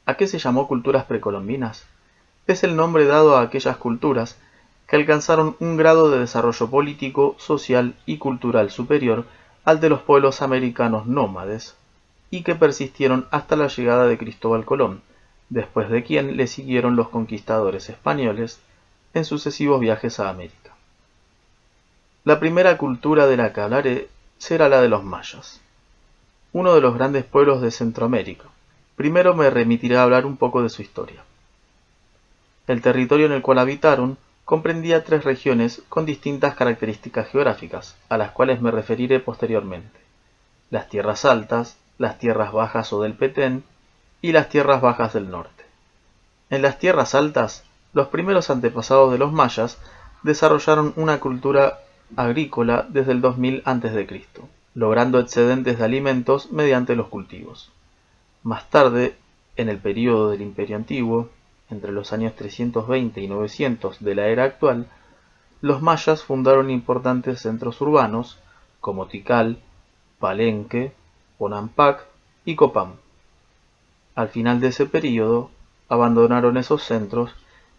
¿A qué se llamó culturas precolombinas? Es el nombre dado a aquellas culturas que alcanzaron un grado de desarrollo político, social y cultural superior al de los pueblos americanos nómades, y que persistieron hasta la llegada de Cristóbal Colón, después de quien le siguieron los conquistadores españoles en sucesivos viajes a América. La primera cultura de la que hablaré será la de los mayas, uno de los grandes pueblos de Centroamérica. Primero me remitiré a hablar un poco de su historia. El territorio en el cual habitaron comprendía 3 regiones con distintas características geográficas, a las cuales me referiré posteriormente: las tierras altas, las tierras bajas o del Petén, y las tierras bajas del norte. En las tierras altas, los primeros antepasados de los mayas desarrollaron una cultura agrícola desde el 2000 a.C., logrando excedentes de alimentos mediante los cultivos. Más tarde, en el período del Imperio Antiguo, entre los años 320 y 900 de la era actual, los mayas fundaron importantes centros urbanos como Tikal, Palenque, Bonampak y Copán. Al final de ese período, abandonaron esos centros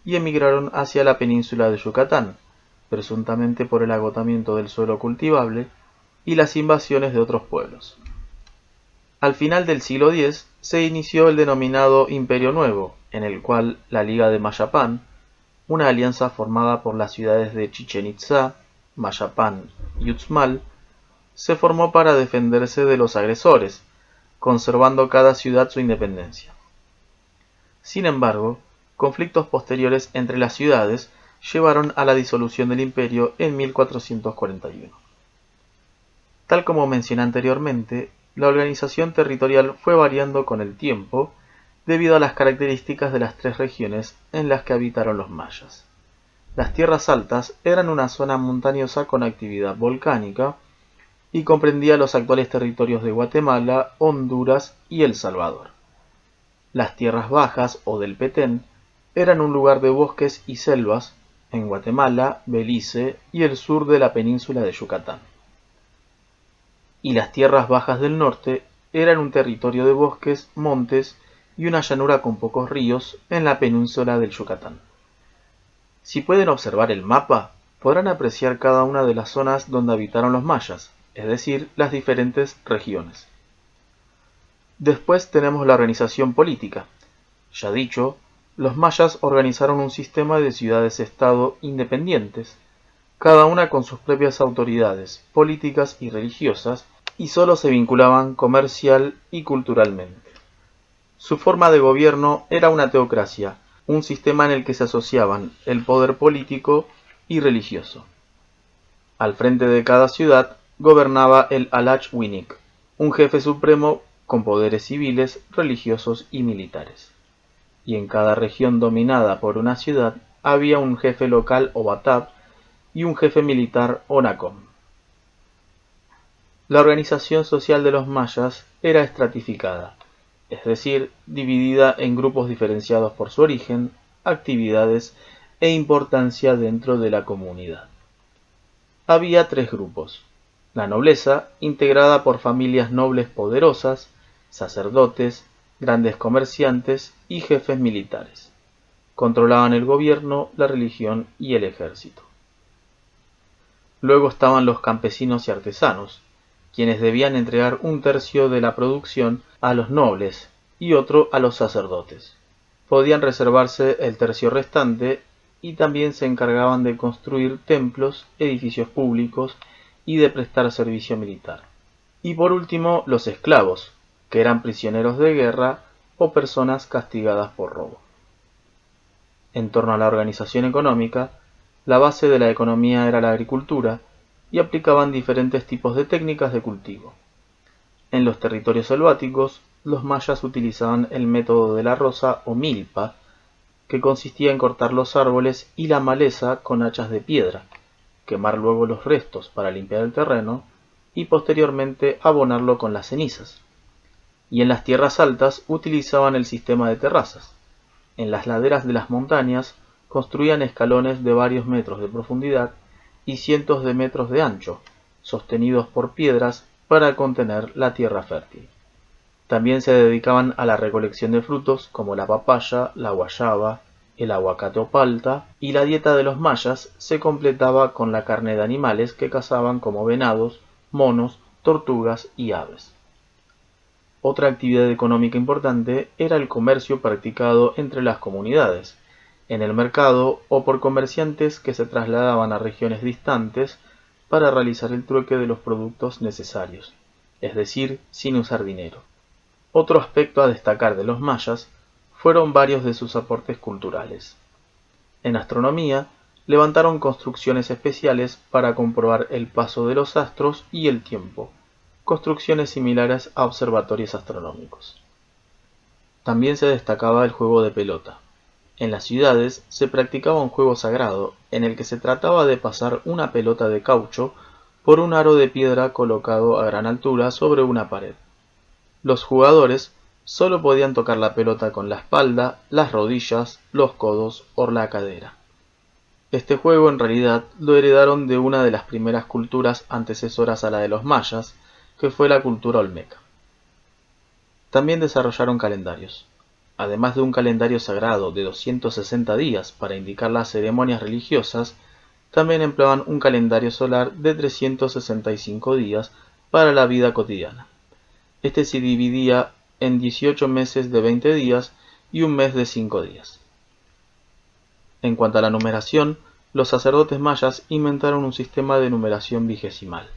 y emigraron hacia la península de Yucatán, presuntamente por el agotamiento del suelo cultivable y las invasiones de otros pueblos. Al final del siglo X se inició el denominado Imperio Nuevo, en el cual la Liga de Mayapán, una alianza formada por las ciudades de Chichén Itzá, Mayapán y Uxmal, se formó para defenderse de los agresores, conservando cada ciudad su independencia. Sin embargo, conflictos posteriores entre las ciudades llevaron a la disolución del imperio en 1441. Tal como mencioné anteriormente, la organización territorial fue variando con el tiempo debido a las características de las 3 regiones en las que habitaron los mayas. Las tierras altas eran una zona montañosa con actividad volcánica y comprendía los actuales territorios de Guatemala, Honduras y El Salvador. Las tierras bajas o del Petén eran un lugar de bosques y selvas en Guatemala, Belice y el sur de la península de Yucatán. Y las tierras bajas del norte eran un territorio de bosques, montes y una llanura con pocos ríos en la península del Yucatán. Si pueden observar el mapa, podrán apreciar cada una de las zonas donde habitaron los mayas, es decir, las diferentes regiones. Después tenemos la organización política. Ya dicho, los mayas organizaron un sistema de ciudades-estado independientes, cada una con sus propias autoridades políticas y religiosas, y solo se vinculaban comercial y culturalmente. Su forma de gobierno era una teocracia, un sistema en el que se asociaban el poder político y religioso. Al frente de cada ciudad gobernaba el Alach Winik, un jefe supremo con poderes civiles, religiosos y militares. Y en cada región dominada por una ciudad había un jefe local o batab y un jefe militar o nacom. La organización social de los mayas era estratificada, es decir, dividida en grupos diferenciados por su origen, actividades e importancia dentro de la comunidad. Había 3 grupos: la nobleza, integrada por familias nobles poderosas, sacerdotes, grandes comerciantes y jefes militares. Controlaban el gobierno, la religión y el ejército. Luego estaban los campesinos y artesanos, quienes debían entregar 1/3 de la producción a los nobles y otro a los sacerdotes. Podían reservarse el tercio restante y también se encargaban de construir templos, edificios públicos y de prestar servicio militar. Y por último, los esclavos, que eran prisioneros de guerra o personas castigadas por robo. En torno a la organización económica, la base de la economía era la agricultura y aplicaban diferentes tipos de técnicas de cultivo. En los territorios selváticos, los mayas utilizaban el método de la roza o milpa, que consistía en cortar los árboles y la maleza con hachas de piedra, quemar luego los restos para limpiar el terreno y posteriormente abonarlo con las cenizas. Y en las tierras altas utilizaban el sistema de terrazas. En las laderas de las montañas construían escalones de varios metros de profundidad y cientos de metros de ancho, sostenidos por piedras para contener la tierra fértil. También se dedicaban a la recolección de frutos como la papaya, la guayaba, el aguacate o palta, y la dieta de los mayas se completaba con la carne de animales que cazaban como venados, monos, tortugas y aves. Otra actividad económica importante era el comercio practicado entre las comunidades, en el mercado o por comerciantes que se trasladaban a regiones distantes para realizar el trueque de los productos necesarios, es decir, sin usar dinero. Otro aspecto a destacar de los mayas fueron varios de sus aportes culturales. En astronomía, levantaron construcciones especiales para comprobar el paso de los astros y el tiempo, construcciones similares a observatorios astronómicos. También se destacaba el juego de pelota. En las ciudades se practicaba un juego sagrado en el que se trataba de pasar una pelota de caucho por un aro de piedra colocado a gran altura sobre una pared. Los jugadores solo podían tocar la pelota con la espalda, las rodillas, los codos o la cadera. Este juego en realidad lo heredaron de una de las primeras culturas antecesoras a la de los mayas, que fue la cultura olmeca. También desarrollaron calendarios. Además de un calendario sagrado de 260 días para indicar las ceremonias religiosas, también empleaban un calendario solar de 365 días para la vida cotidiana. Este se dividía en 18 meses de 20 días y un mes de 5 días. En cuanto a la numeración, los sacerdotes mayas inventaron un sistema de numeración vigesimal,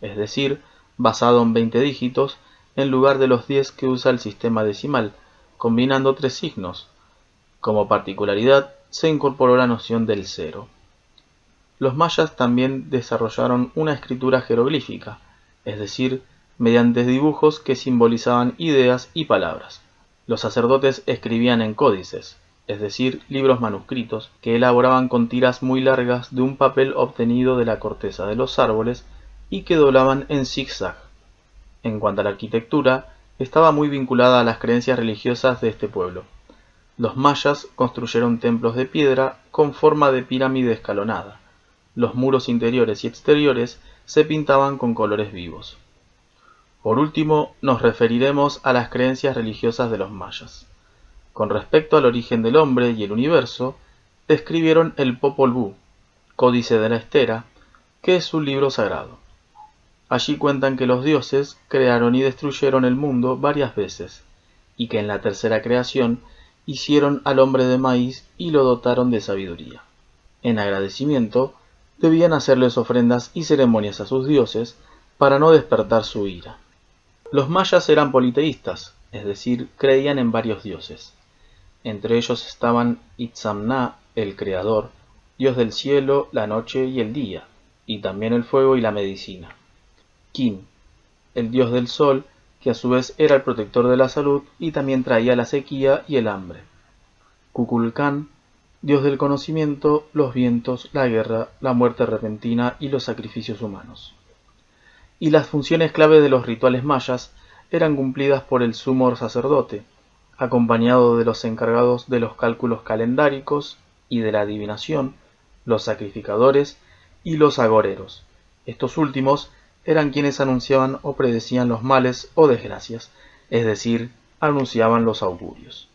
es decir, basado en 20 dígitos en lugar de los 10 que usa el sistema decimal, combinando 3 signos. Como particularidad, se incorporó la noción del cero. Los mayas también desarrollaron una escritura jeroglífica, es decir, mediante dibujos que simbolizaban ideas y palabras. Los sacerdotes escribían en códices, es decir, libros manuscritos, que elaboraban con tiras muy largas de un papel obtenido de la corteza de los árboles y que doblaban en zigzag. En cuanto a la arquitectura, estaba muy vinculada a las creencias religiosas de este pueblo. Los mayas construyeron templos de piedra con forma de pirámide escalonada. Los muros interiores y exteriores se pintaban con colores vivos. Por último, nos referiremos a las creencias religiosas de los mayas. Con respecto al origen del hombre y el universo, escribieron el Popol Vuh, Códice de la Estera, que es un libro sagrado. Allí cuentan que los dioses crearon y destruyeron el mundo varias veces, y que en la tercera creación hicieron al hombre de maíz y lo dotaron de sabiduría. En agradecimiento, debían hacerles ofrendas y ceremonias a sus dioses para no despertar su ira. Los mayas eran politeístas, es decir, creían en varios dioses. Entre ellos estaban Itzamna, el creador, dios del cielo, la noche y el día, y también el fuego y la medicina. Kin, el dios del sol, que a su vez era el protector de la salud y también traía la sequía y el hambre. Kukulkan, dios del conocimiento, los vientos, la guerra, la muerte repentina y los sacrificios humanos. Y las funciones clave de los rituales mayas eran cumplidas por el sumo sacerdote, acompañado de los encargados de los cálculos calendáricos y de la adivinación, los sacrificadores y los agoreros. Estos últimos eran quienes anunciaban o predecían los males o desgracias, es decir, anunciaban los augurios.